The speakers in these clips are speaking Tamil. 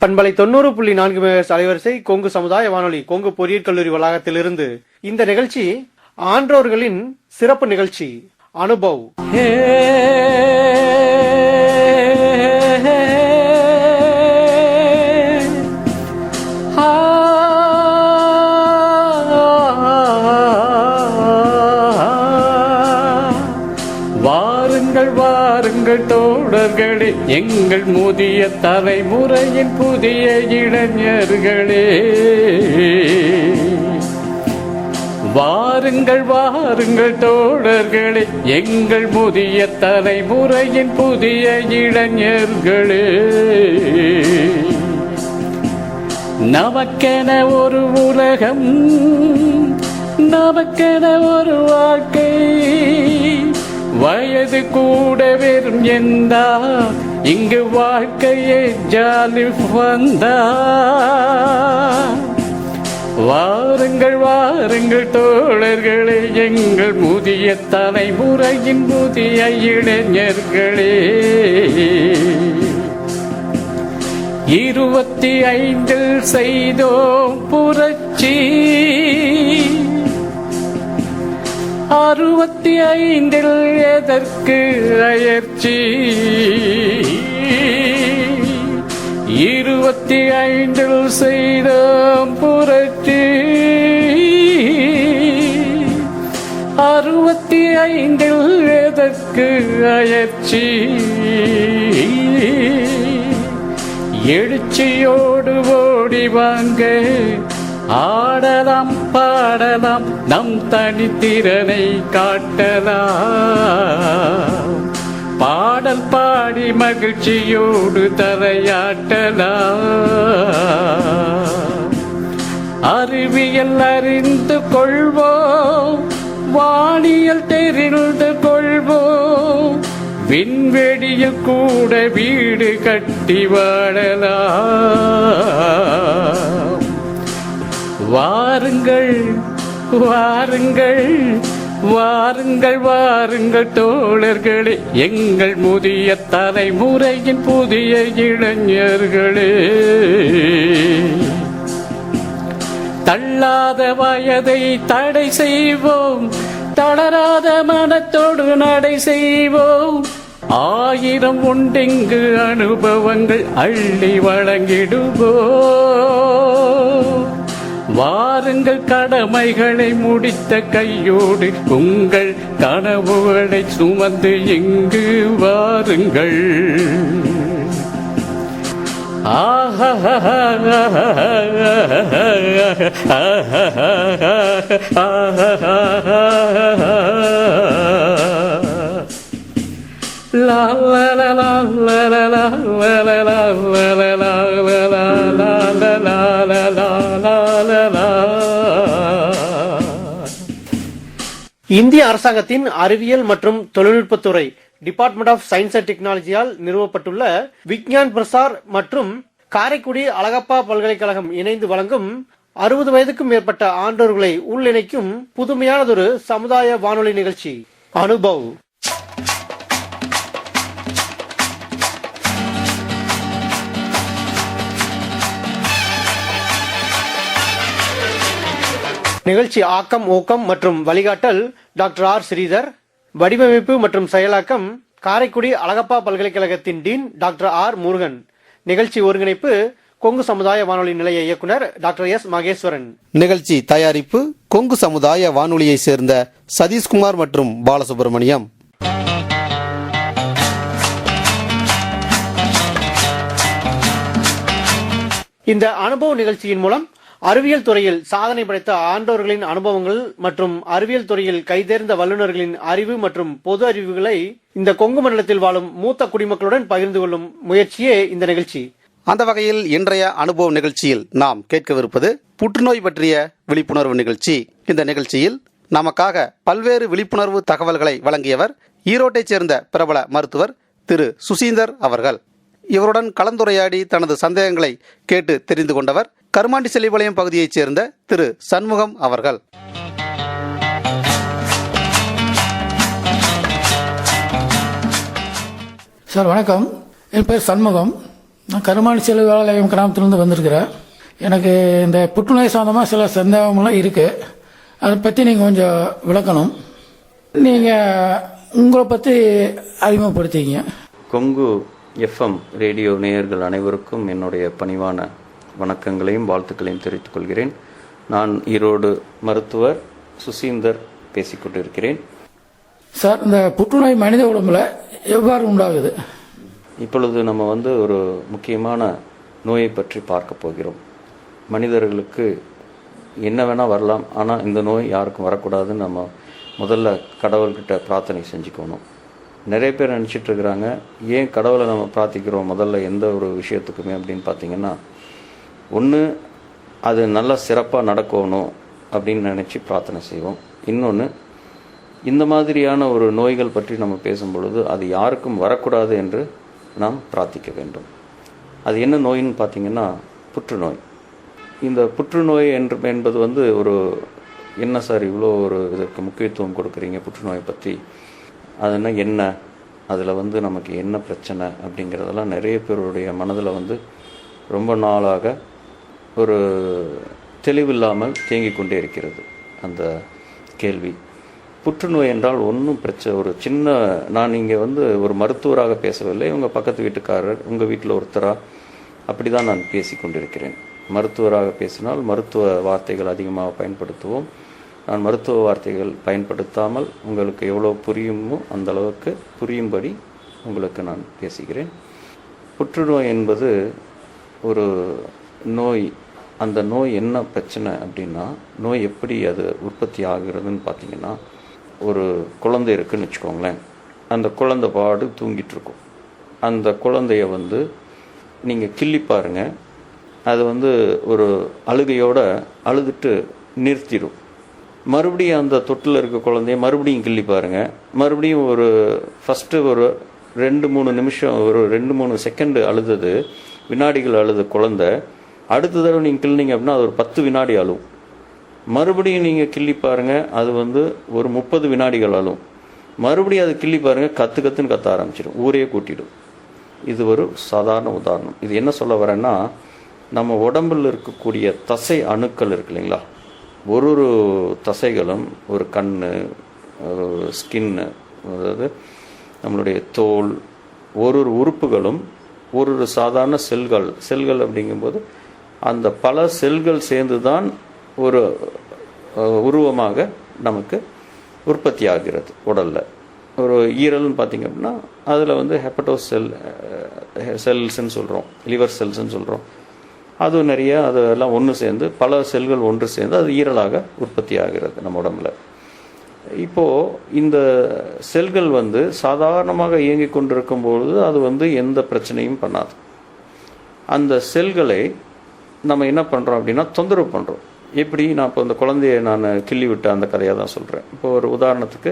பண்பலை 90.4 மெகாஹெர்ட்ஸ் அலைவரிசை கொங்கு சமுதாய வானொலி கொங்கு பொறியியல் கல்லூரி வளாகத்திலிருந்து இந்த நிகழ்ச்சி ஆன்றோர்களின் சிறப்பு நிகழ்ச்சி அனுபவ். வாருங்கள் தோழர்களே, எங்கள் முதிய தலைமுறையின் புதிய இளைஞர்களே. வாருங்கள் வாருங்கள் தோழர்களே, எங்கள் முதிய தலைமுறையின் புதிய இளைஞர்களே. நமக்கென ஒரு உலகம், நமக்கென ஒரு வாழ்க்கை, வயது கூட வெறும் எந்தா, இங்கு வாழ்க்கையே ஜாலி வந்தா. வாருங்கள் வாருங்கள் தோழர்களே, எங்கள் முதிய தலைமுறையின் புதிய இளைஞர்களே. 25 செய்தோம் புரட்சி, 65 எதற்கு அயற்சி. 25 செய்தோம் புரட்சி, 65 எதற்கு அயற்சி. எழுச்சியோடு ஓடி வாங்க, ஆடலாம் பாடலாம், நம் தனித்திறனை காட்டலாம். பாடல் பாடி மகிழ்ச்சியோடு தலையாட்டலாம். அறிவியல் அறிந்து கொள்வோம், வானியல் தெரிந்து கொள்வோம், விண்வெளியில் கூட வீடு கட்டி வாழலாம். வாருங்கள் வாருங்கள் வாருங்கள் வாருங்கள் தோழர்களே, எங்கள் முதிய தலைமுறையின் புதிய இளைஞர்களே. தள்ளாத வயதை தடை செய்வோம், தளராத மனத்தோடு நடை செய்வோம். 1000 உண்டிங்கு அனுபவங்கள் அள்ளி வழங்கிடுவோம். வாருங்கள் கடமைகளை முடித்த கையோடு, உங்கள் கனவுகளை சுமந்து இங்கு வாருங்கள். La la la la la la la la la la la la la. இந்திய அரசாங்கத்தின் அறிவியல் மற்றும் தொழில்நுட்பத்துறை டிபார்ட்மெண்ட் ஆஃப் சயின்ஸ் அண்ட் டெக்னாலஜியால் நிறுவப்பட்டுள்ள விக்ஞான் பிரசார் மற்றும் காரைக்குடி அழகப்பா பல்கலைக்கழகம் இணைந்து வழங்கும் 60 வயதுக்கும் மேற்பட்ட ஆண்டோர்களை உள்ளிணைக்கும் புதுமையானதொரு சமுதாய வானொலி நிகழ்ச்சி அனுபவ். நிகழ்ச்சி ஆக்கம், ஊக்கம் மற்றும் வழிகாட்டல் டாக்டர் ஆர் ஸ்ரீதர். வடிவமைப்பு மற்றும் செயலாக்கம் காரைக்குடி அழகப்பா பல்கலைக்கழகத்தின் டீன் டாக்டர் ஆர் முருகன். நிகழ்ச்சி ஒருங்கிணைப்பு கொங்கு சமுதாய வானொலி நிலைய இயக்குனர் டாக்டர் எஸ் மகேஸ்வரன். நிகழ்ச்சி தயாரிப்பு கொங்கு சமுதாய வானொலியை சேர்ந்த சதீஷ்குமார் மற்றும் பாலசுப்ரமணியம். இந்த அனுபவ நிகழ்ச்சியின் மூலம் அறிவியல் துறையில் சாதனை படைத்த ஆண்டோர்களின் அனுபவங்கள் மற்றும் அறிவியல் துறையில் கைதேர்ந்த வல்லுநர்களின் அறிவு மற்றும் பொது அறிவுகளை இந்த கொங்கு மண்டலத்தில் வாழும் மூத்த குடிமக்களுடன் பகிர்ந்து கொள்ளும் முயற்சியே இந்த நிகழ்ச்சி. அந்த வகையில் இன்றைய அனுபவ நிகழ்ச்சியில் நாம் கேட்கவிருப்பது புற்றுநோய் பற்றிய விழிப்புணர்வு நிகழ்ச்சி. இந்த நிகழ்ச்சியில் நமக்காக பல்வேறு விழிப்புணர்வு தகவல்களை வழங்கியவர் ஈரோட்டைச் சேர்ந்த பிரபல மருத்துவர் திரு சுசீந்தர் அவர்கள். இவருடன் கலந்துரையாடி தனது சந்தேகங்களை கேட்டு தெரிந்து கொண்டவர் கருமாண்டி செல்லிபாளையம் பகுதியைச் சேர்ந்த திரு சண்முகம் அவர்கள். சார் வணக்கம், என் பேர் சண்முகம். நான் கருமாணி செல்வ வேலாலயம் கிராமத்திலேருந்து வந்திருக்கிறேன். எனக்கு இந்த புற்றுநோய் சம்பந்தமாக சில சந்தேகமெல்லாம் இருக்குது. அதை பற்றி நீங்கள் கொஞ்சம் விளக்கணும். நீங்கள் உங்களை பற்றி அறிமுகப்படுத்திங்க. கொங்கு எஃப்எம் ரேடியோ நேயர்கள் அனைவருக்கும் என்னுடைய பணிவான வணக்கங்களையும் வாழ்த்துக்களையும் தெரிவித்துக் கொள்கிறேன். நான் ஈரோடு மருத்துவர் சுசீந்தர் பேசிக்கொண்டிருக்கிறேன். சார், இந்த புற்றுநோய் மனித உடம்புல எவ்வாறு உண்டாகுது? இப்பொழுது நம்ம ஒரு முக்கியமான நோயை பற்றி பார்க்க போகிறோம். மனிதர்களுக்கு என்ன வேணால் வரலாம், ஆனால் இந்த நோய் யாருக்கும் வரக்கூடாதுன்னு நம்ம முதல்ல கடவுள்கிட்ட பிரார்த்தனை செஞ்சுக்கணும். நிறைய பேர் நினச்சிட்டு இருக்கிறாங்க, ஏன் கடவுளை நம்ம பிரார்த்திக்கிறோம் முதல்ல எந்த ஒரு விஷயத்துக்குமே அப்படின்னு பார்த்தீங்கன்னா, ஒன்று அது நல்லா சிறப்பாக நடக்கணும் அப்படின்னு நினச்சி பிரார்த்தனை செய்வோம். இன்னொன்று, இந்த மாதிரியான ஒரு நோய்கள் பற்றி நம்ம பேசும் பொழுது அது யாருக்கும் வரக்கூடாது என்று நாம் பிரார்த்திக்க வேண்டும். அது என்ன நோயின்னு பார்த்தீங்கன்னா புற்றுநோய். இந்த புற்றுநோய் என்பது ஒரு என்ன சார் இவ்வளோ இதற்கு முக்கியத்துவம் கொடுக்குறீங்க புற்றுநோயை பற்றி, அதுனா என்ன, அதில் நமக்கு என்ன பிரச்சனை அப்படிங்கிறதெல்லாம் நிறைய பேருடைய மனதில் ரொம்ப நாளாக ஒரு தெளிவில்லாமல் தேங்கிக் கொண்டே இருக்கிறது அந்த கேள்வி. புற்றுநோய் என்றால் ஒன்றும் பிரச்சனை, ஒரு சின்ன, நான் இங்கே ஒரு மருத்துவராக பேசவில்லை, உங்கள் பக்கத்து வீட்டுக்காரர், உங்கள் வீட்டில் ஒருத்தராக அப்படி தான் நான் பேசி கொண்டிருக்கிறேன். மருத்துவராக பேசினால் மருத்துவ வார்த்தைகள் அதிகமாக பயன்படுத்துவோம். நான் மருத்துவ வார்த்தைகள் பயன்படுத்தாமல் உங்களுக்கு எவ்வளோ புரியுமோ அந்த அளவுக்கு புரியும்படி உங்களுக்கு நான் பேசுகிறேன். புற்றுநோய் என்பது ஒரு நோய். அந்த நோய் என்ன பிரச்சனை அப்படின்னா, நோய் எப்படி அது உற்பத்தி ஆகிறதுன்னு பார்த்தீங்கன்னா, ஒரு குழந்தை இருக்குதுன்னு வச்சுக்கோங்களேன். அந்த குழந்தை பாடு தூங்கிட்டு இருக்கும். அந்த குழந்தைய நீங்கள் கிள்ளி பாருங்கள், அது ஒரு அழுகையோடு அழுதுட்டு நிறுத்திடும். மறுபடியும் அந்த தொட்டில் இருக்க குழந்தைய மறுபடியும் கிள்ளி பாருங்கள், மறுபடியும் ஃபஸ்ட்டு ஒரு 2-3 நிமிஷம், ஒரு 2-3 செகண்டு அழுதது, வினாடிகள் அழுத குழந்தை அடுத்த தடவை நீங்கள் கிள்ளிங்க அப்படின்னா அது ஒரு 10 வினாடி அழுவும். மறுபடியும் நீங்கள் கிள்ளி பாருங்கள், அது ஒரு 30 வினாடிகள் அழுவும். மறுபடியும் அது கிள்ளி பாருங்கள், கத்துன்னு கத்த ஆரம்பிச்சிடும், ஊரே கூட்டிடும். இது ஒரு சாதாரண உதாரணம். இது என்ன சொல்ல வரேன்னா, நம்ம உடம்பில் இருக்கக்கூடிய தசை அணுக்கள் இருக்கு இல்லைங்களா, ஒரு தசைகளும், ஒரு கண், ஒரு ஸ்கின்னு, அதாவது நம்மளுடைய தோல், ஒரு உறுப்புகளும் ஒரு சாதாரண செல்கள் அப்படிங்கும்போது அந்த பல செல்கள் சேர்ந்து தான் ஒரு உருவமாக நமக்கு உற்பத்தி ஆகிறது உடலில். ஒரு ஈரல்னு பார்த்திங்க அப்படின்னா அதில் ஹெப்படோ செல்ஸ்ன்னு சொல்கிறோம், லிவர் செல்ஸ்ன்னு சொல்கிறோம். அது நிறைய, அதெல்லாம் ஒன்று சேர்ந்து, பல செல்கள் ஒன்று சேர்ந்து அது ஈரலாக உற்பத்தி ஆகிறது நம்ம உடம்புல. இப்போது இந்த செல்கள் சாதாரணமாக இயங்கி கொண்டிருக்கும்பொழுது அது எந்த பிரச்சனையும் பண்ணாது. அந்த செல்களை நம்ம என்ன பண்ணுறோம் அப்படின்னா தொந்தரவு பண்ணுறோம். எப்படி, நான் இப்போ இந்த குழந்தைய நான் கிள்ளி விட்ட அந்த கதையாக தான் சொல்கிறேன். இப்போ ஒரு உதாரணத்துக்கு,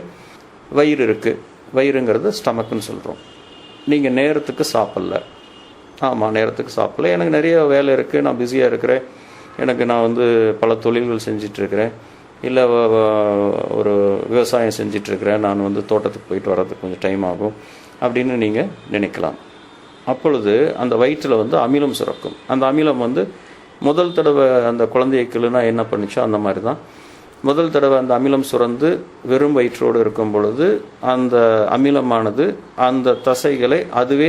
வயிறு இருக்குது, வயிறுங்கிறது ஸ்டமக்குன்னு சொல்கிறோம். நீங்கள் நேரத்துக்கு சாப்பிட்ல, ஆமாம் நேரத்துக்கு சாப்பிட்ல, எனக்கு நிறைய வேலை இருக்குது, நான் பிஸியாக இருக்கிறேன், எனக்கு நான் பல தொழில்கள் செஞ்சிட்ருக்கிறேன், இல்லை ஒரு விவசாயம் செஞ்சிட்ருக்கிறேன், நான் தோட்டத்துக்கு போயிட்டு வர்றதுக்கு கொஞ்சம் டைம் ஆகும் அப்படின்னு நீங்கள் நினைக்கலாம். அப்பொழுது அந்த வயிற்றில் அமிலம் சுரக்கும். அந்த அமிலம் முதல் தடவை அந்த குழந்தையை கிள்ளுனா என்ன பண்ணிச்சோ அந்த மாதிரி தான் முதல் தடவை அந்த அமிலம் சுரந்து வெறும் வயிற்றோடு இருக்கும் பொழுது அந்த அமிலமானது அந்த தசைகளை அதுவே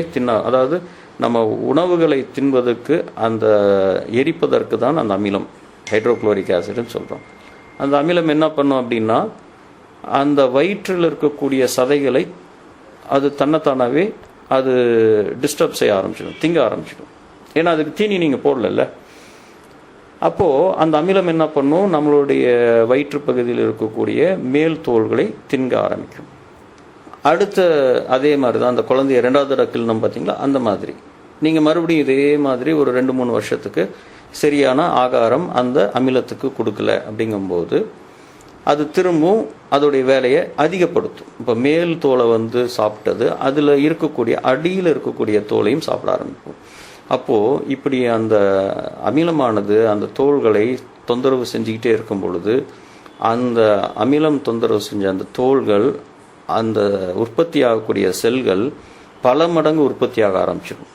அதாவது நம்ம உணவுகளை தின்பதற்கு, அந்த எரிப்பதற்கு தான் அந்த அமிலம், ஹைட்ரோக்ளோரிக் ஆசிட்னு சொல்கிறோம். அந்த அமிலம் என்ன பண்ணும் அப்படின்னா, அந்த வயிற்றில் இருக்கக்கூடிய சதைகளை அது தன்னைத்தானாவே அது டிஸ்டர்ப் செய்ய ஆரம்பிச்சிடும், திங்க ஆரம்பிச்சிடும். ஏன்னா அதுக்கு தீனி நீங்கள் போடல. அப்போது அந்த அமிலம் என்ன பண்ணும், நம்மளுடைய வயிற்று பகுதியில் இருக்கக்கூடிய மேல் தோள்களை தின்க ஆரம்பிக்கும். அடுத்த அதே மாதிரி தான் அந்த குழந்தைய 2வது தடவை கிள்ளும் பார்த்தீங்களா, அந்த மாதிரி நீங்கள் மறுபடியும் இதே மாதிரி ஒரு 2-3 வருஷத்துக்கு சரியான ஆகாரம் அந்த அமிலத்துக்கு கொடுக்கல அப்படிங்கும்போது அது திரும்பவும் அதோடைய வேலையை அதிகப்படுத்தும். இப்போ மேல் தோலை சாப்பிட்டது அதில் இருக்கக்கூடிய அடியில் இருக்கக்கூடிய தோலையும் சாப்பிட ஆரம்பிக்கும். அப்போது இப்படி அந்த அமிலமானது அந்த தோள்களை தொந்தரவு செஞ்சுக்கிட்டே இருக்கும் பொழுது அந்த அமிலம் தொந்தரவு செஞ்ச அந்த தோள்கள், அந்த உற்பத்தி ஆகக்கூடிய செல்கள் பல மடங்கு உற்பத்தியாக ஆரம்பிச்சிடும்.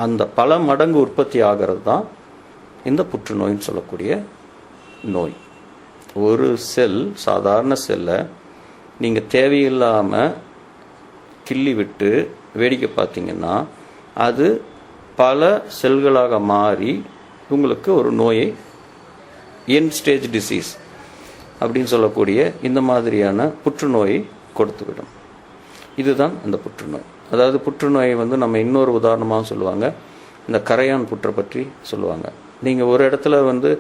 அந்த பல மடங்கு உற்பத்தி ஆகிறது தான் இந்த புற்றுநோயின்னு சொல்லக்கூடிய நோய். ஒரு செல், சாதாரண செல்லை நீங்கள் தேவையில்லாமல் கிள்ளி விட்டு வேடிக்கை பார்த்தீங்கன்னா அது பல செல்களாக மாறி உங்களுக்கு ஒரு நோயை, எண்ட் ஸ்டேஜ் டிசீஸ் அப்படின்னு சொல்லக்கூடிய இந்த மாதிரியான புற்றுநோயை கொடுத்துவிடும். இதுதான் அந்த புற்றுநோய். அதாவது புற்றுநோயை வந்து நம்ம இன்னொரு உதாரணமாக சொல்லுவாங்க, இந்த கரையான் புற்றை பற்றி சொல்லுவாங்க. நீங்கள் ஒரு இடத்துல வந்து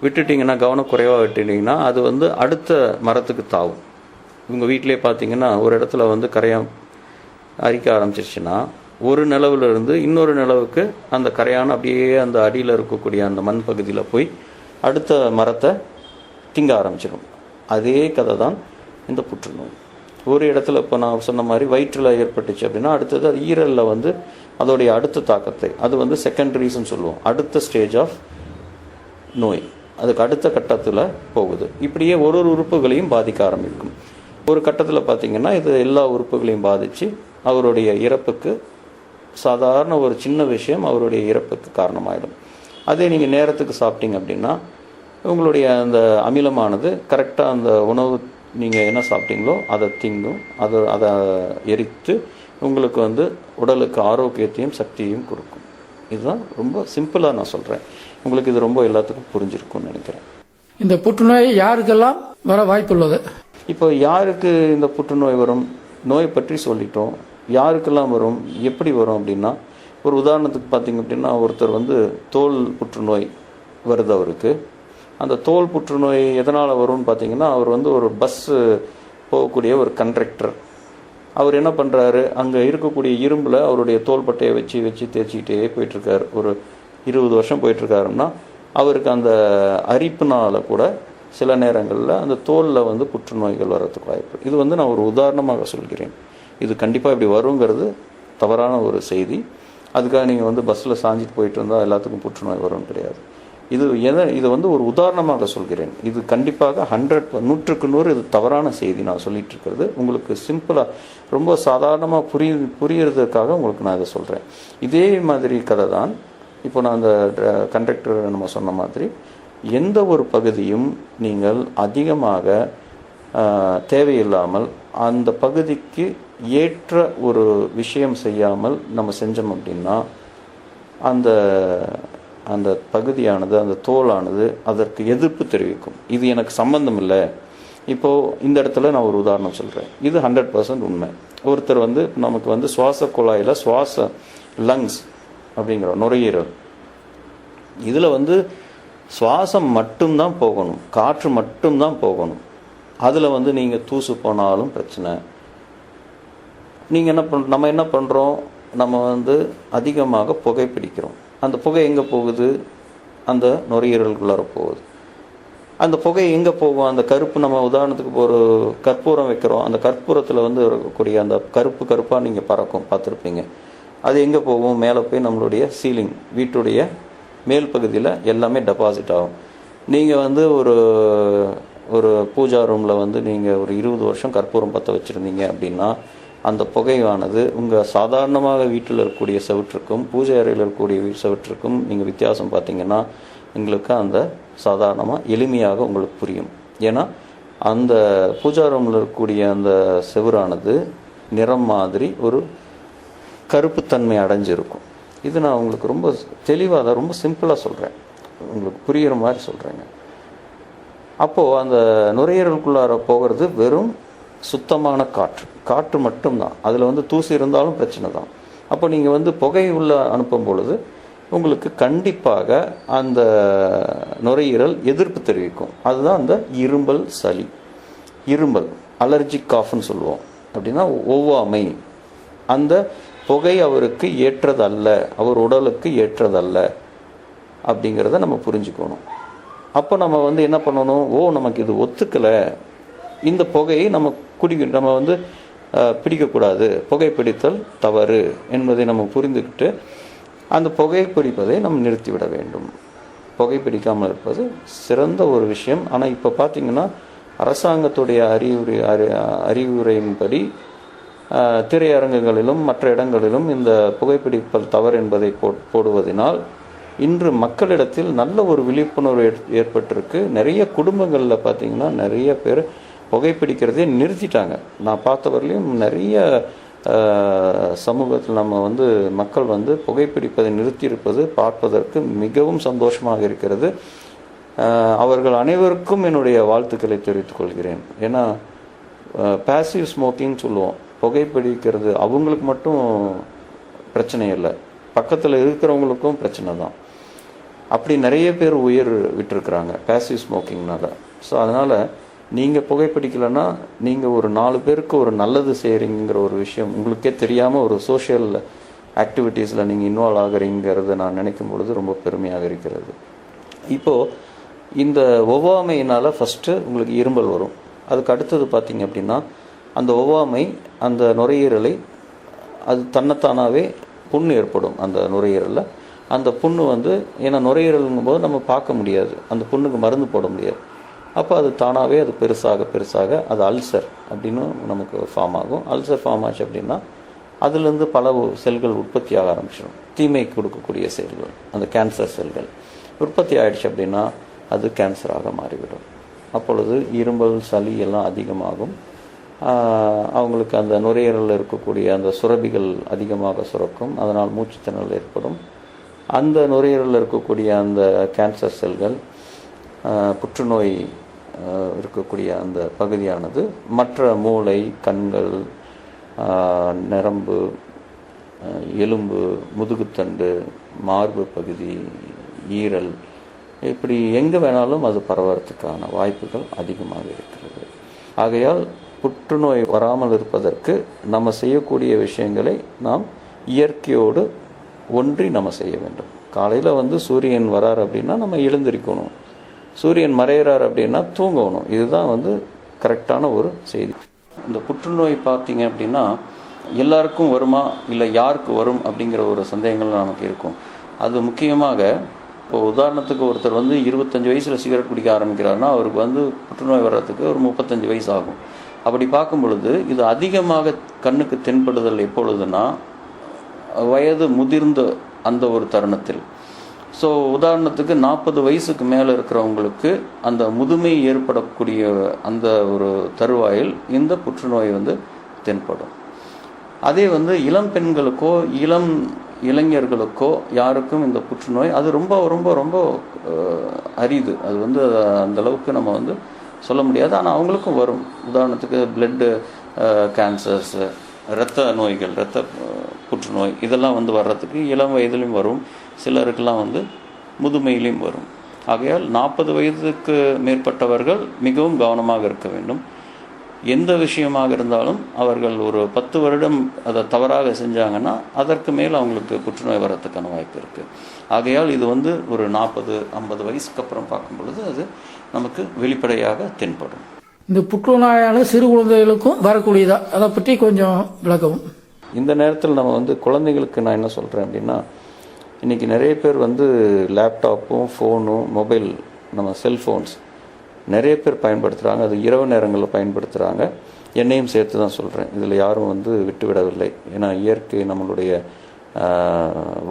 விட்டுட்டிங்கன்னா, கவனக்குறைவாக விட்டுட்டிங்கன்னா அது வந்து அடுத்த மரத்துக்கு தாவும். உங்கள் வீட்டிலே பார்த்தீங்கன்னா ஒரு இடத்துல வந்து கரையான் அரிக்க ஆரம்பிச்சிருச்சுன்னா ஒரு நிலவுலேருந்து இன்னொரு நிலவுக்கு அந்த கரையான் அப்படியே அந்த அடியில் இருக்கக்கூடிய அந்த மண் பகுதியில் போய் அடுத்த மரத்தை திங்க ஆரம்பிச்சிடும். அதே கதை தான் இந்த புற்றுநோய். ஒரு இடத்துல இப்போ நான் சொன்ன மாதிரி வயிற்றில் ஏற்பட்டுச்சு அப்படின்னா அடுத்தது அது ஈரலில் வந்து அதோடைய அடுத்த தாக்கத்தை, அது வந்து செகண்டரிஸ்ன்னு சொல்லுவோம், அடுத்த ஸ்டேஜ் ஆஃப் நோய், அதுக்கு அடுத்த கட்டத்தில் போகுது. இப்படியே ஒரு ஒரு உறுப்புகளையும் பாதிக்க ஆரம்பிக்கும். ஒரு கட்டத்தில் பார்த்திங்கன்னா இது எல்லா உறுப்புகளையும் பாதித்து அவருடைய இறப்புக்கு, சாதாரண ஒரு சின்ன விஷயம் அவருடைய இறப்புக்கு காரணமாயிடும். அதே நீங்கள் நேரத்துக்கு சாப்பிட்டீங்க அப்படின்னா உங்களுடைய அந்த அமிலமானது கரெக்டாக அந்த உணவு நீங்கள் என்ன சாப்பிட்டீங்களோ அதை திங்கும், அதை எரித்து உங்களுக்கு வந்து உடலுக்கு ஆரோக்கியத்தையும் சக்தியையும் கொடுக்கும். இதுதான் ரொம்ப சிம்பிளாக நான் சொல்கிறேன். உங்களுக்கு இது ரொம்ப எல்லாத்துக்கும் புரிஞ்சிருக்கும்னு நினைக்கிறேன். இந்த புற்றுநோய் யாருக்கெல்லாம் வர வாய்ப்புள்ளது? இப்போ யாருக்கு இந்த புற்றுநோய் வரும், நோய் பற்றி சொல்லிட்டோம். யாருக்கெல்லாம் வரும், எப்படி வரும் அப்படின்னா, ஒரு உதாரணத்துக்கு பார்த்தீங்க அப்படின்னா ஒருத்தர் வந்து தோல் புற்றுநோய் வருது அவருக்கு. அந்த தோல் புற்றுநோய் எதனால் வரும்னு பார்த்தீங்கன்னா, அவர் வந்து ஒரு பஸ்ஸு போகக்கூடிய ஒரு கண்டக்டர். அவர் என்ன பண்ணுறாரு, அங்கே இருக்கக்கூடிய இரும்பில் அவருடைய தோள்பட்டையை வச்சு தேய்ச்சிக்கிட்டே போயிட்டுருக்காரு. ஒரு 20 வருஷம் போயிட்டுருக்காருன்னா அவருக்கு அந்த அரிப்புனால் கூட சில நேரங்களில் அந்த தோலில் வந்து புற்றுநோய்கள் வர்றதுக்கு வாய்ப்பு. இது வந்து நான் ஒரு உதாரணமாக சொல்கிறேன். இது கண்டிப்பாக இப்படி வருங்கிறது தவறான ஒரு செய்தி. அதுக்காக நீங்கள் வந்து பஸ்ஸில் சாஞ்சிட்டு போயிட்டு இருந்தால் எல்லாத்துக்கும் புற்றுநோய் வரும்னு கிடையாது. இது வந்து ஒரு உதாரணமாக சொல்கிறேன். இது கண்டிப்பாக 100% இது தவறான செய்தி நான் சொல்லிட்டு இருக்கிறது. உங்களுக்கு சிம்பிளாக ரொம்ப சாதாரணமாக புரியறதுக்காக உங்களுக்கு நான் இதை சொல்கிறேன். இதே மாதிரி கதை தான் இப்போ நான் அந்த கண்டக்டர் நம்ம சொன்ன மாதிரி எந்த ஒரு பகுதியும் நீங்கள் அதிகமாக தேவையில்லாமல் அந்த பகுதிக்கு ஏற்ற ஒரு விஷயம் செய்யாமல் நம்ம செஞ்சோம் அப்படின்னா அந்த அந்த பகுதியானது, அந்த தோலானது அதற்கு எதிர்ப்பு தெரிவிக்கும். இது எனக்கு சம்பந்தம் இல்லை. இப்போது இந்த இடத்துல நான் ஒரு உதாரணம் சொல்கிறேன். இது 100% உண்மை. ஒருத்தர் வந்து நமக்கு வந்து சுவாச குழாயில் லங்ஸ் அப்படிங்கிற நுரையீரல், இதில் வந்து சுவாசம் மட்டும்தான் போகணும், காற்று மட்டும்தான் போகணும். அதில் வந்து நீங்கள் தூசு போனாலும் பிரச்சனை. நம்ம என்ன பண்ணுறோம், நம்ம வந்து அதிகமாக புகைப்பிடிக்கிறோம். அந்த புகை எங்கே போகுது, அந்த நுரையீரலுக்குள்ளார போகுது. அந்த புகை எங்கே போகும், அந்த கருப்பு, நம்ம உதாரணத்துக்கு ஒரு கற்பூரம் வைக்கிறோம், அந்த கற்பூரத்தில் வந்து இருக்கக்கூடிய அந்த கருப்பாக நீங்கள் பறக்கும், பார்த்துருப்பீங்க. அது எங்கே போகும், மேலே போய் நம்மளுடைய சீலிங், வீட்டுடைய மேல் பகுதியில் எல்லாமே டெபாசிட் ஆகும். நீங்கள் வந்து ஒரு பூஜா ரூமில் வந்து நீங்கள் ஒரு 20 வருஷம் கற்பூரம் பற்ற வச்சுருந்தீங்க அப்படின்னா அந்த புகையானது உங்கள் சாதாரணமாக வீட்டில் இருக்கக்கூடிய செவற்றுக்கும் பூஜை அறையில் இருக்கக்கூடிய செவற்றுக்கும் நீங்கள் வித்தியாசம் பார்த்தீங்கன்னா உங்களுக்கு அந்த சாதாரணமாக எளிமையாக உங்களுக்கு புரியும். ஏன்னா அந்த பூஜா ரூமில் இருக்கக்கூடிய அந்த செவரானது நிறம் மாதிரி ஒரு கருப்புத்தன்மை அடைஞ்சிருக்கும். இது நான் உங்களுக்கு ரொம்ப தெளிவாக தான் ரொம்ப சிம்பிளாக சொல்கிறேன், உங்களுக்கு புரிகிற மாதிரி சொல்கிறேங்க. அப்போது அந்த நுரையீரலுக்குள்ளார போகிறது வெறும் சுத்தமான காற்று மட்டும்தான். அதில் வந்து தூசி இருந்தாலும் பிரச்சனை தான். அப்போ நீங்கள் வந்து புகை உள்ள அனுப்பும் பொழுது உங்களுக்கு கண்டிப்பாக அந்த நுரையீரல் எதிர்ப்பு தெரிவிக்கும். அதுதான் அந்த இரும்பல் சளி, இரும்பல் அலர்ஜிக் காஃப்னு சொல்லுவோம். அப்படின்னா ஒவ்வாமை. அந்த புகை அவருக்கு ஏற்றதல்ல, அவர் உடலுக்கு ஏற்றதல்ல அப்படிங்கிறத நம்ம புரிஞ்சுக்கணும். அப்போ நம்ம வந்து என்ன பண்ணணும், நமக்கு இது ஒத்துக்கலை, இந்த புகையை நம்ம வந்து பிடிக்கக்கூடாது, புகைப்பிடித்தல் தவறு என்பதை நம்ம புரிந்துக்கிட்டு அந்த புகை பிடிப்பதை நம்ம நிறுத்திவிட வேண்டும். புகைப்பிடிக்காமல் இருப்பது சிறந்த ஒரு விஷயம். ஆனால் இப்போ பார்த்தீங்கன்னா அரசாங்கத்துடைய அறிவுரையின்படி திரையரங்குகளிலும் மற்ற இடங்களிலும் இந்த புகைப்பிடிப்பல் தவறு என்பதை போடுவதனால் இன்று மக்களிடத்தில் நல்ல ஒரு விழிப்புணர்வு ஏற்பட்டிருக்கு. நிறைய குடும்பங்களில் பார்த்திங்கன்னா நிறைய பேர் புகைப்பிடிக்கிறதே நிறுத்திட்டாங்க. நான் பார்த்தவரையிலையும் நிறைய சமூகத்தில் நம்ம வந்து மக்கள் வந்து புகைப்பிடிப்பதை நிறுத்தியிருப்பது பார்ப்பதற்கு மிகவும் சந்தோஷமாக இருக்கிறது. அவர்கள் அனைவருக்கும் என்னுடைய வாழ்த்துக்களை தெரிவித்துக் கொள்கிறேன். ஏன்னா பேசிவ் ஸ்மோக்கிங் சொல்லுவோம், புகைப்பிடிக்கிறது அவங்களுக்கு மட்டும் பிரச்சனை இல்லை, பக்கத்தில் இருக்கிறவங்களுக்கும் பிரச்சனை தான். அப்படி நிறைய பேர் உயிர் விட்டுருக்குறாங்க பேசிவ் ஸ்மோக்கிங்னால. ஸோ அதனால் நீங்கள் புகைப்பிடிக்கலைன்னா நீங்கள் ஒரு 4 பேருக்கு ஒரு நல்லது செய்கிறீங்கிற ஒரு விஷயம் உங்களுக்கே தெரியாமல் ஒரு சோஷியல் ஆக்டிவிட்டீஸில் நீங்கள் இன்வால்வ் ஆகிறீங்கிறத நான் நினைக்கும் பொழுது ரொம்ப பெருமையாக இருக்கிறது. இப்போது இந்த ஒவ்வாமையினால் ஃபஸ்ட்டு உங்களுக்கு இருமல் வரும். அதுக்கு அடுத்தது பார்த்திங்க அப்படின்னா அந்த ஒவ்வாமை அந்த நுரையீரலை அது தன்னைத்தானாகவே புண்ணு ஏற்படும். அந்த நுரையீரலில் அந்த புண்ணு வந்து ஏன்னா நுரையீரலுங்கும் போது நம்ம பார்க்க முடியாது, அந்த புண்ணுக்கு மருந்து போட முடியாது. அப்போ அது தானாகவே அது பெருசாக அது அல்சர் அப்படின்னு நமக்கு ஃபார்ம் ஆகும். அல்சர் ஃபார்ம் ஆச்சு அப்படின்னா அதுலேருந்து பல செல்கள் உற்பத்தி ஆக ஆரம்பிச்சிடும். தீமை கொடுக்கக்கூடிய செல்கள், அந்த கேன்சர் செல்கள் உற்பத்தி ஆகிடுச்சு அப்படின்னா அது கேன்சராக மாறிவிடும். அப்பொழுது இருமல் சளி எல்லாம் அதிகமாகும். அவங்களுக்கு அந்த நுரையீரலில் இருக்கக்கூடிய அந்த சுரப்பிகள் அதிகமாக சுரக்கும், அதனால் மூச்சுத்திணறல் ஏற்படும். அந்த நுரையீரலில் இருக்கக்கூடிய அந்த கேன்சர் செல்கள் புற்றுநோய் இருக்கக்கூடிய அந்த பகுதியானது மற்ற மூளை, கண்கள், நரம்பு, எலும்பு, முதுகுத்தண்டு, மார்பு பகுதி, ஈரல், இப்படி எங்கே வேணாலும் அது பரவறதுக்கான வாய்ப்புகள் அதிகமாக இருக்கிறது. ஆகையால் புற்றுநோய் வராமல் இருப்பதற்கு நம்ம செய்யக்கூடிய விஷயங்களை நாம் இயற்கையோடு ஒன்றி நம்ம செய்ய வேண்டும். காலையில் வந்து சூரியன் வரார் அப்படின்னா நம்ம எழுந்திருக்கணும், சூரியன் மறையிறார் அப்படின்னா தூங்கணும். இதுதான் வந்து கரெக்டான ஒரு செய்தி. இந்த புற்றுநோய் பார்த்தீங்க அப்படின்னா எல்லாருக்கும் வருமா இல்லை யாருக்கு வரும் அப்படிங்கிற ஒரு சந்தேகங்கள் நமக்கு இருக்கும். அது முக்கியமாக இப்போ உதாரணத்துக்கு ஒருத்தர் வந்து 25 வயசில் சிகரெட் குடிக்க ஆரம்பிக்கிறாருன்னா அவருக்கு வந்து புற்றுநோய் வர்றதுக்கு ஒரு 35 வயசு ஆகும். அப்படி பார்க்கும் பொழுது இது அதிகமாக கண்ணுக்கு தென்படுதல் எப்பொழுதுனா வயது முதிர்ந்த அந்த ஒரு தருணத்தில். ஸோ உதாரணத்துக்கு 40 வயசுக்கு மேலே இருக்கிறவங்களுக்கு அந்த முதுமை ஏற்படக்கூடிய அந்த ஒரு தருவாயில் இந்த புற்றுநோய் வந்து தென்படும். அதே வந்து இளம் பெண்களுக்கோ இளம் இளைஞர்களுக்கோ யாருக்கும் இந்த புற்றுநோய் அது ரொம்ப ரொம்ப ரொம்ப அரிது. அது வந்து அந்த அளவுக்கு நம்ம வந்து சொல்ல முடியாது. ஆனால் அவங்களுக்கும் வரும். உதாரணத்துக்கு பிளட்டு கேன்சர்ஸு, இரத்த நோய்கள், இரத்த புற்றுநோய் இதெல்லாம் வந்து வர்றதுக்கு இளம் வயதிலையும் வரும், சிலருக்கெல்லாம் வந்து முதுமையிலையும் வரும். ஆகையால் 40 வயதுக்கு மேற்பட்டவர்கள் மிகவும் கவனமாக இருக்க வேண்டும். எந்த விஷயமாக இருந்தாலும் அவர்கள் ஒரு 10 வருடம் அதை தவறாக செஞ்சாங்கன்னா அதற்கு மேல் அவங்களுக்கு புற்றுநோய் வர்றதுக்கான வாய்ப்பு இருக்குது. ஆகையால் இது வந்து ஒரு 40-50 வயசுக்கு அப்புறம் பார்க்கும் பொழுது அது நமக்கு வெளிப்படையாக தென்படும். இந்த புற்றுநோயால் சிறு குழந்தைகளுக்கும் வரக்கூடியதா, அதை பற்றி கொஞ்சம் விளக்கவும். இந்த நேரத்தில் நம்ம வந்து குழந்தைகளுக்கு நான் என்ன சொல்கிறேன் அப்படின்னா, இன்றைக்கி நிறைய பேர் வந்து லேப்டாப்பும் ஃபோனும் மொபைல் நம்ம செல்ஃபோன்ஸ் நிறைய பேர் பயன்படுத்துகிறாங்க. அது இரவு நேரங்களில் பயன்படுத்துகிறாங்க. என்னையும் சேர்த்து தான் சொல்கிறேன், இதில் யாரும் வந்து விட்டுவிடவில்லை. ஏன்னா இயற்கை நம்மளுடைய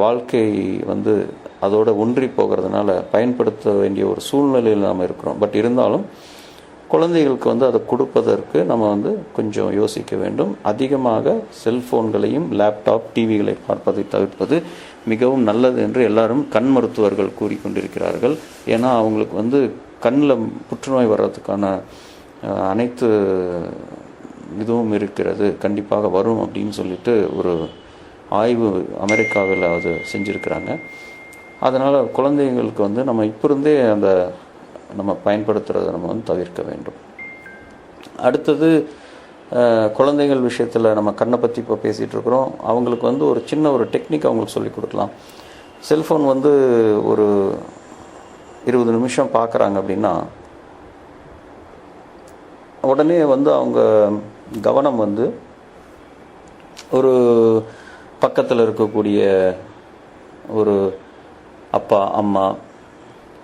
வாழ்க்கை வந்து அதோடு ஒன்றி போகிறதுனால பயன்படுத்த வேண்டிய ஒரு சூழ்நிலையில் நாம் இருக்கிறோம். பட் இருந்தாலும் குழந்தைகளுக்கு வந்து அதை கொடுப்பதற்கு நம்ம வந்து கொஞ்சம் யோசிக்க வேண்டும். அதிகமாக செல்ஃபோன்களையும் லேப்டாப் டிவிகளை பார்ப்பதை தவிர்ப்பது மிகவும் நல்லது என்று எல்லாரும் கண் மருத்துவர்கள் கூறிக்கொண்டிருக்கிறார்கள். ஏன்னா அவங்களுக்கு வந்து கண்ணில் புற்றுநோய் வர்றதுக்கான அனைத்து இதுவும் இருக்கிறது, கண்டிப்பாக வரும் அப்படின்னு சொல்லிட்டு ஒரு ஆய்வு அமெரிக்காவில் அது செஞ்சுருக்கிறாங்க. அதனால் குழந்தைங்களுக்கு வந்து நம்ம இப்போ இருந்தே அந்த நம்ம பயன்படுத்துகிறத நம்ம வந்து தவிர்க்க வேண்டும். அடுத்தது குழந்தைகள் விஷயத்தில் நம்ம கண்ணை பற்றி இப்போ பேசிகிட்டு இருக்கிறோம். அவங்களுக்கு வந்து ஒரு சின்ன ஒரு டெக்னிக் அவங்களுக்கு சொல்லிக் கொடுக்கலாம். செல்ஃபோன் வந்து ஒரு 20 நிமிஷம் பார்க்குறாங்க அப்படின்னா உடனே வந்து அவங்க கவனம் வந்து ஒரு பக்கத்தில் இருக்கக்கூடிய ஒரு அப்பா அம்மா,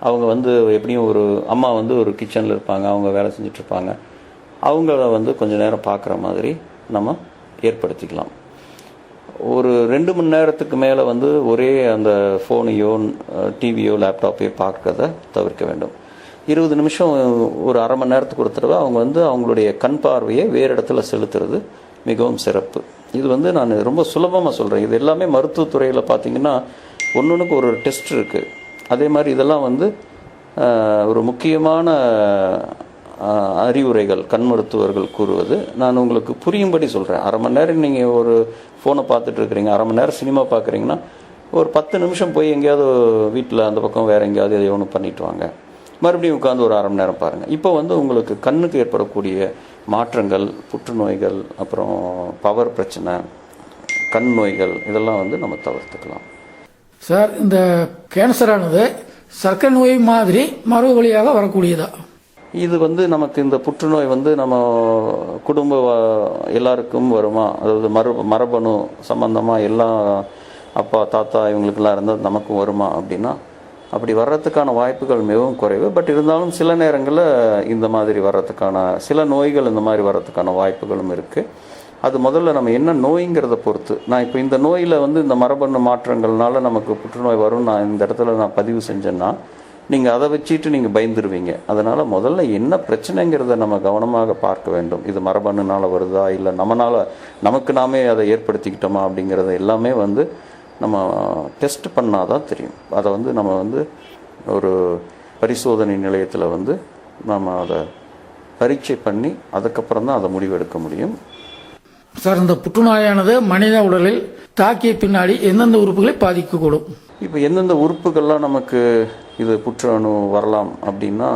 அவங்க வந்து எப்படியும் ஒரு அம்மா வந்து ஒரு கிச்சனில் இருப்பாங்க, அவங்க வேலை செஞ்சிட்ருப்பாங்க, அவங்கள வந்து கொஞ்சம் நேரம் பார்க்குற மாதிரி நம்ம ஏற்படுத்திக்கலாம். ஒரு 2 மணி நேரத்துக்கு மேலே வந்து ஒரே அந்த ஃபோனையோ டிவியோ லேப்டாப்பையோ பார்க்கறத தவிர்க்க வேண்டும். 20 நிமிஷம் ஒரு அரை மணி நேரத்துக்கு ஒரு தடவை அவங்க வந்து அவங்களுடைய கண் பார்வையை வேறு இடத்துல செலுத்துறது மிகவும் சிறப்பு. இது வந்து நான் ரொம்ப சுலபமாக சொல்கிறேன். இது எல்லாமே மருத்துவத்துறையில் பார்த்தீங்கன்னா ஒன்றுக்கு ஒரு டெஸ்ட் இருக்குது. அதே மாதிரி இதெல்லாம் வந்து ஒரு முக்கியமான அறிவுரைகள் கண் மருத்துவர்கள் கூறுவது. நான் உங்களுக்கு புரியும்படி சொல்கிறேன். அரை மணி நேரம் நீங்கள் ஒரு ஃபோனை பார்த்துட்டு இருக்கிறீங்க, அரை மணி நேரம் சினிமா பார்க்குறீங்கன்னா ஒரு 10 நிமிஷம் போய் எங்கேயாவது வீட்டில் அந்த பக்கம் வேறு எங்கேயாவது எதை ஒன்று பண்ணிட்டு வாங்க, மறுபடியும் உட்காந்து ஒரு அரை மணி நேரம் பாருங்கள். இப்போ வந்து உங்களுக்கு கண்ணுக்கு ஏற்படக்கூடிய மாற்றங்கள், புற்றுநோய்கள், அப்புறம் பவர் பிரச்சனை, கண் நோய்கள் இதெல்லாம் வந்து நம்ம தவிர்த்துக்கலாம். சார், இந்த கேன்சரானது சர்க்கரை நோய் மாதிரி மரபு வழியாக வரக்கூடியதா? இது வந்து நமக்கு இந்த புற்றுநோய் வந்து நம்ம குடும்ப எல்லாருக்கும் வருமா, அதாவது மரபணு சம்பந்தமாக எல்லா அப்பா தாத்தா இவங்களுக்கெல்லாம் இருந்தால் நமக்கும் வருமா அப்படின்னா அப்படி வர்றதுக்கான வாய்ப்புகள் மிகவும் குறைவு. பட் இருந்தாலும் சில நேரங்களில் இந்த மாதிரி வர்றதுக்கான சில நோய்கள் இந்த மாதிரி வர்றதுக்கான வாய்ப்புகளும் இருக்குது. அது முதல்ல நம்ம என்ன நோய்ங்கிறத பொறுத்து. நான் இப்போ இந்த நோயில் வந்து இந்த மரபணு மாற்றங்கள்னால நமக்கு புற்றுநோய் வரும் நான் இந்த இடத்துல நான் பதிவு செஞ்சேன்னா நீங்கள் அதை வச்சுட்டு நீங்கள் பயந்துருவீங்க. அதனால் முதல்ல என்ன பிரச்சனைங்கிறத நம்ம கவனமாக பார்க்க வேண்டும். இது மரபணுனால் வருதா, இல்லை நமக்கு நாமே அதை ஏற்படுத்திக்கிட்டோமா அப்படிங்கிறத எல்லாமே வந்து நம்ம டெஸ்ட் பண்ணாதான் தெரியும். அதை வந்து நம்ம வந்து ஒரு பரிசோதனை நிலையத்தில் வந்து நம்ம அதை பரீட்சை பண்ணி அதுக்கப்புறம் தான் அதை முடிவெடுக்க முடியும். சார், இந்த புற்றுநோயானது மனித உடலில் தாக்கிய பின்னாடி எந்தெந்த உறுப்புகளை பாதிக்கக்கூடும்? இப்போ எந்தெந்த உறுப்புகள்லாம் நமக்கு இது புற்று அணு வரலாம் அப்படின்னா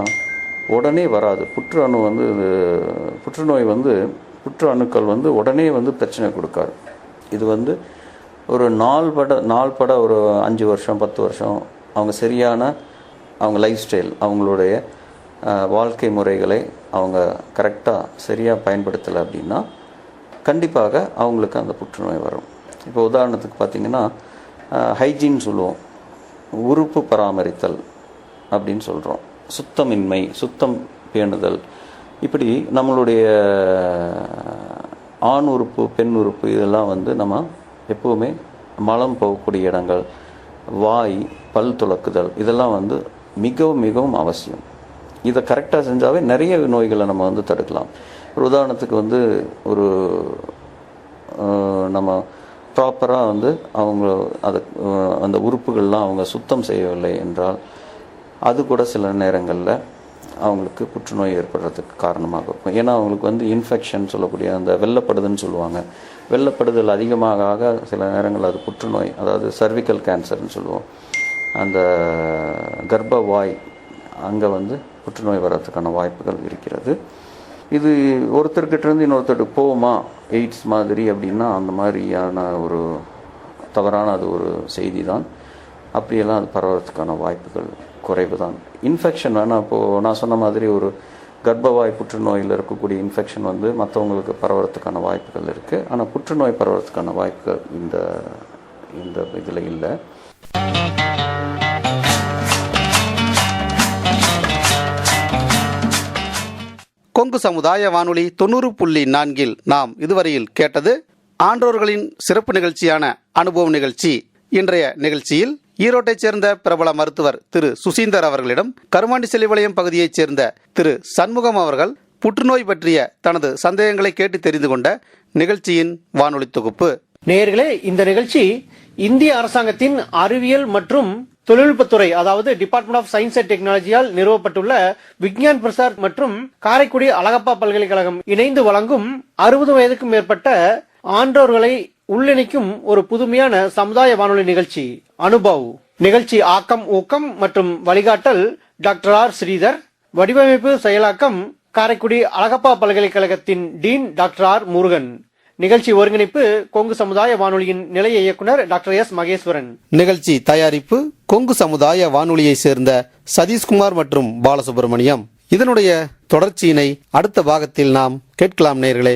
உடனே வராது. புற்றுநோய் வந்து புற்று அணுக்கள் வந்து உடனே வந்து பிரச்சனை கொடுக்காது. இது வந்து ஒரு நாள்பட ஒரு 5 வருஷம் 10 வருஷம் அவங்க சரியான அவங்க லைஃப் ஸ்டைல், அவங்களுடைய வாழ்க்கை முறைகளை அவங்க கரெக்டாக சரியாக பயன்படுத்தலை அப்படின்னா கண்டிப்பாக அவங்களுக்கு அந்த புற்றுநோய் வரும். இப்போ உதாரணத்துக்கு பார்த்திங்கன்னா ஹைஜீன் சொல்லுவோம், உறுப்பு பராமரித்தல் அப்படின்னு சொல்கிறோம், சுத்தமின்மை, சுத்தம் பேணுதல், இப்படி நம்மளுடைய ஆண் உறுப்பு பெண் உறுப்பு இதெல்லாம் வந்து நம்ம எப்போவுமே மலம் போகக்கூடிய இடங்கள், வாய், பல் துலக்குதல் இதெல்லாம் வந்து மிகவும் மிகவும் அவசியம். இதை கரெக்டாக செஞ்சாவே நிறைய நோய்களை நம்ம வந்து தடுக்கலாம். ஒரு உதாரணத்துக்கு வந்து ஒரு நம்ம ப்ராப்பராக வந்து அவங்க அந்த உறுப்புகள்லாம் அவங்க சுத்தம் செய்யவில்லை என்றால் அது கூட சில நேரங்களில் அவங்களுக்கு புற்றுநோய் ஏற்படுறதுக்கு காரணமாக இருக்கும். ஏன்னா அவங்களுக்கு வந்து இன்ஃபெக்ஷன் சொல்லக்கூடிய அந்த வெள்ளப்படுதுன்னு சொல்லுவாங்க. வெள்ளப்படுதல் அதிகமாக சில நேரங்கள் அது புற்றுநோய், அதாவது சர்விக்கல் கேன்சர்னு சொல்லுவோம், அந்த கர்ப்பவாய் அங்கே வந்து புற்றுநோய் வர்றதுக்கான வாய்ப்புகள் இருக்கிறது. இது ஒருத்தர்கிட்டேருந்து இன்னொருத்தருக்கு போகுமா எய்ட்ஸ் மாதிரி அப்படின்னா அந்த மாதிரியான ஒரு தவறான அது ஒரு செய்தி தான். அப்படியெல்லாம் அது பரவறதுக்கான வாய்ப்புகள் குறைவு தான். இன்ஃபெக்ஷன் வேணால் இப்போது நான் சொன்ன மாதிரி ஒரு கர்ப்பவாய் புற்றுநோயில் இருக்கக்கூடிய இன்ஃபெக்ஷன் வந்து மற்றவங்களுக்கு பரவறதுக்கான வாய்ப்புகள் இருக்குது. ஆனால் புற்றுநோய் பரவறதுக்கான வாய்ப்புகள் இந்த இதில் இல்லை. கொங்கு சமுதாய வானொலி 90.4 நாம் இதுவரையில் கேட்டது ஆன்றோர்களின் சிறப்பு நிகழ்ச்சியான அனுபவ நிகழ்ச்சி. இன்றைய நிகழ்ச்சியில் ஈரோட்டைச் சேர்ந்த பிரபல மருத்துவர் திரு சுசீந்தர் அவர்களிடம் கருமாண்டி செல்லிவளையம் பகுதியைச் சேர்ந்த திரு சண்முகம் அவர்கள் புற்றுநோய் பற்றிய தனது சந்தேகங்களை கேட்டு தெரிந்து கொண்ட நிகழ்ச்சியின் வானொலி தொகுப்பு. நேயர்களே, இந்த நிகழ்ச்சி இந்திய அரசாங்கத்தின் அறிவியல் மற்றும் தொழில்நுட்பத்துறை, அதாவது டிபார்ட்மெண்ட் ஆஃப் சயின்ஸ் அண்ட் டெக்னாலஜியால் நிறுவப்பட்டுள்ள விக்ஞான் பிரசார் மற்றும் காரைக்குடி அழகப்பா பல்கலைக்கழகம் இணைந்து வழங்கும் 60 வயதுக்கும் மேற்பட்ட ஆன்றோர்களை உள்ளிணைக்கும் ஒரு புதுமையான சமுதாய வானொலி நிகழ்ச்சி அனுபவ். நிகழ்ச்சி ஆக்கம், ஊக்கம் மற்றும் வழிகாட்டல் டாக்டர் ஆர் ஸ்ரீதர். வடிவமைப்பு செயலாக்கம் காரைக்குடி அழகப்பா பல்கலைக்கழகத்தின் டீன் டாக்டர் ஆர் முருகன். நிகழ்ச்சி ஒருங்கிணைப்பு கொங்கு சமுதாய வானொலியின் நிலைய இயக்குனர் டாக்டர் எஸ் மகேஸ்வரன். நிகழ்ச்சி தயாரிப்பு கொங்கு சமுதாய வானொலியை சேர்ந்த சதீஷ்குமார் மற்றும் பாலசுப்ரமணியம். இதனுடைய தொடர்ச்சியினை அடுத்த பாகத்தில் நாம் கேட்கலாம் நேயர்களே.